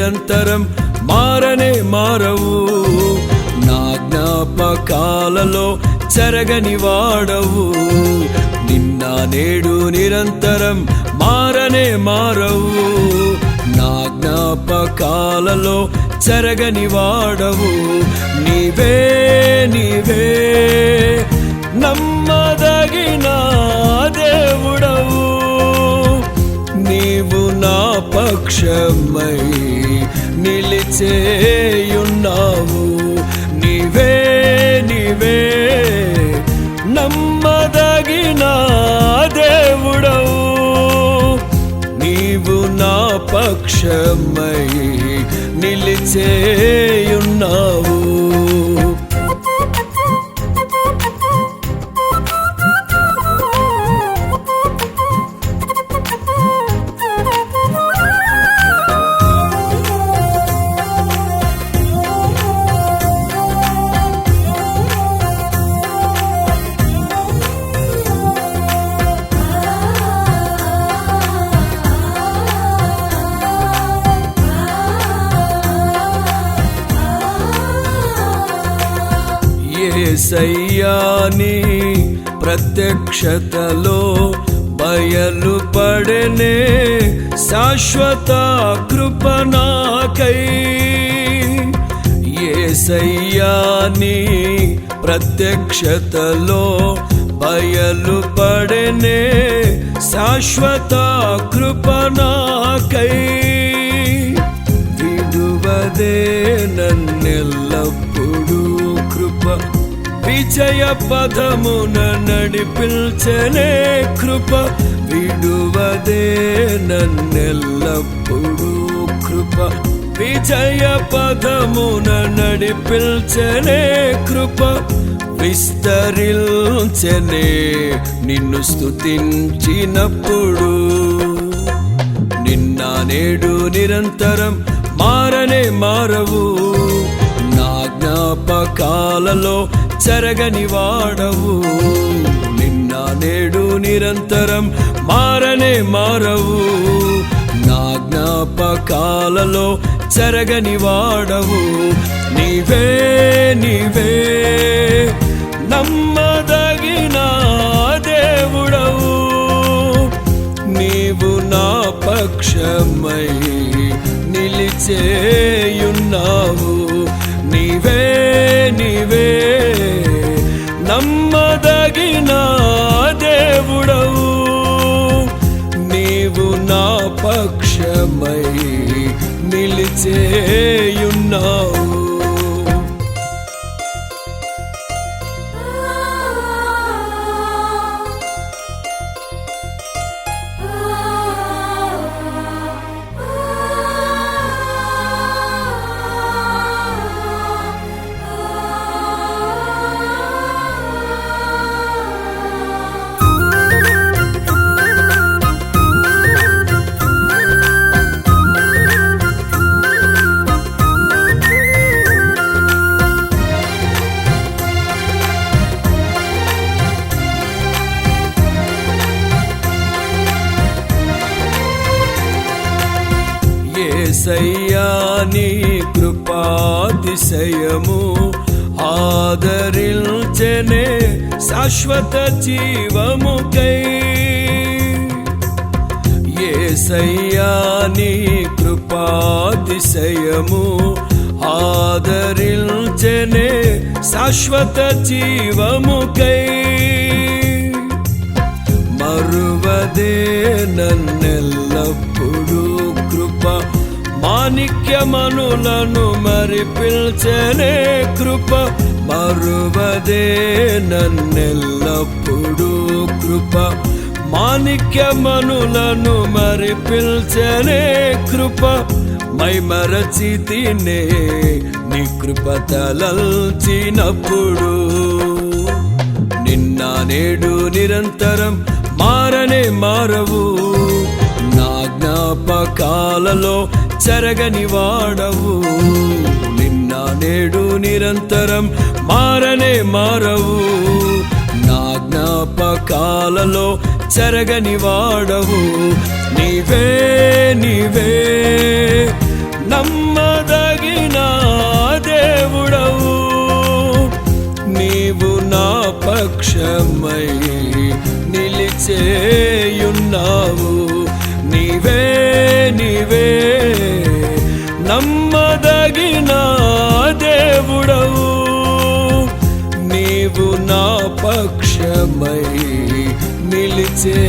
నిరంతరం మారనే మారవు. నా జ్ఞాపకాలలో చెరగని వాడవు. నిన్న నేడు నిరంతరం మారనే మారవు. నా జ్ఞాపకాలలో చెరగని వాడవు. నీవే నీవే నమ్మదగిన దేవుడవు. నీవు నా పక్షమై నిలిచేయున్నావు. నీవే నీవే నమ్మదగిన దేవుడవు. నీవు నా పక్షమై నిలిచేయున్నావు. యేసయ్యాని ప్రత్యక్షతలో బయలుపడెనే శాశ్వత కృప నాకై. యేసయ్యాని ప్రత్యక్షతలో బయలుపడెనే శాశ్వత కృప నాకై. విడువదే నన్నెల్లప్పుడూ కృప విజయ పదమున నడిపించనే కృప. విడువదే నన్నెల్లప్పుడూ కృప విజయ పదమున నడిపించనే కృప. విస్తరించనే నిన్ను స్తుతించినప్పుడు. నిన్న నేడు నిరంతరం మారనే మారవు. నా జ్ఞాపకాలలో చెరగని వాడవు. నిన్న నేడు నిరంతరం మారనే మారవు. నా జ్ఞాపకాలలో చెరగని వాడవు. నీవే నీవే నమ్మదగిన దేవుడవు. నీవు నా పక్షమై నిలిచేయున్నావు. నీవే నీవే నమ్మదగిన దేవుడవు. నీవు నా పక్షమై నిలిచేయున్నావు. యేసయ్యాని కృపాతిశయము ఆదరించెనే శాశ్వత జీవముకై. యేసయ్యాని కృపాతిశయము ఆదరించెనే శాశ్వత జీవముకై. మరువదే నన్నెల్లప్పుడూ కృప మాణిక్యమనులను మరిపిల్చెనే కృప. మరువదే నన్నెల్లప్పుడూ కృప మాణిక్యమనులను మరిపిల్చెనే కృప. మైమరచితినే నీ కృప తలల్చినప్పుడు. నిన్న నేడు నిరంతరం మారనే మారవు. నా జ్ఞాపకాలలో చెరగని వాడవు. నిన్న నేడు నిరంతరం మారనే మారవు. నా జ్ఞాపకాలలో చెరగని వాడవు. నీవే నీవే నమ్మదగిన దేవుడవు, నీవు నా పక్షమై నిలిచేయున్నావు. నీవే నీవే నమ్మదగిన దేవుడవు, నీవు నా పక్షమై నిలిచేయున్నావు.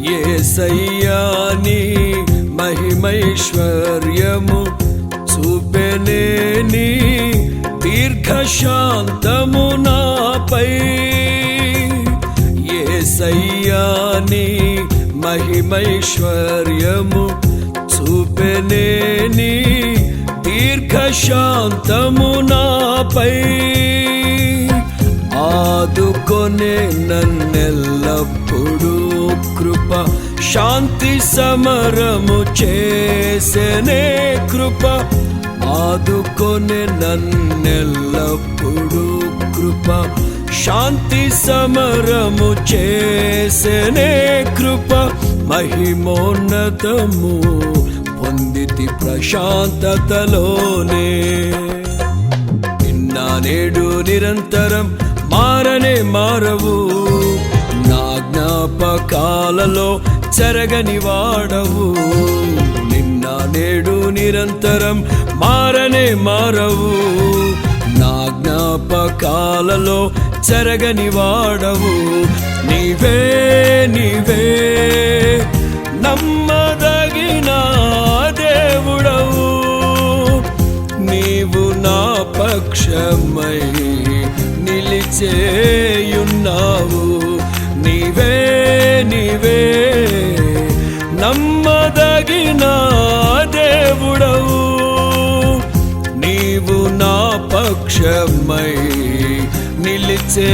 యేసయ్యాని మహిమైశ్వర్యము చూపెనేని దీర్ఘశాంతము నాపై. యేసయ్యాని మహిమైశ్వర్యము చూపెనేని దీర్ఘశాంతము నాపై. ఆదుకొనే నన్నెల్లప్పుడు కృప, శాంతి సమరము చేసెనే కృప. ఆదుకొనే నన్నెల్లప్పుడు కృప, శాంతి సమరము చేసెనే కృప. మహిమోన్నతము పొందితి ప్రశాంతతలోనే. నిన్న నేడు నిరంతరం మారనే మారవు, నా జ్ఞాపకాలలో చెరగని వాడవు. నిన్న నేడు నిరంతరం మారనే మారవు, నా జ్ఞాపకాలలో చెరగని వాడవు. నీవే నీవే నమ్మదగిన దేవుడవు, నీవు నా పక్షమై నిలిచేయున్నావు. నీవే నీవే నమ్మదగిన దేవుడవు, నీవు నా పక్షమై నిలిచే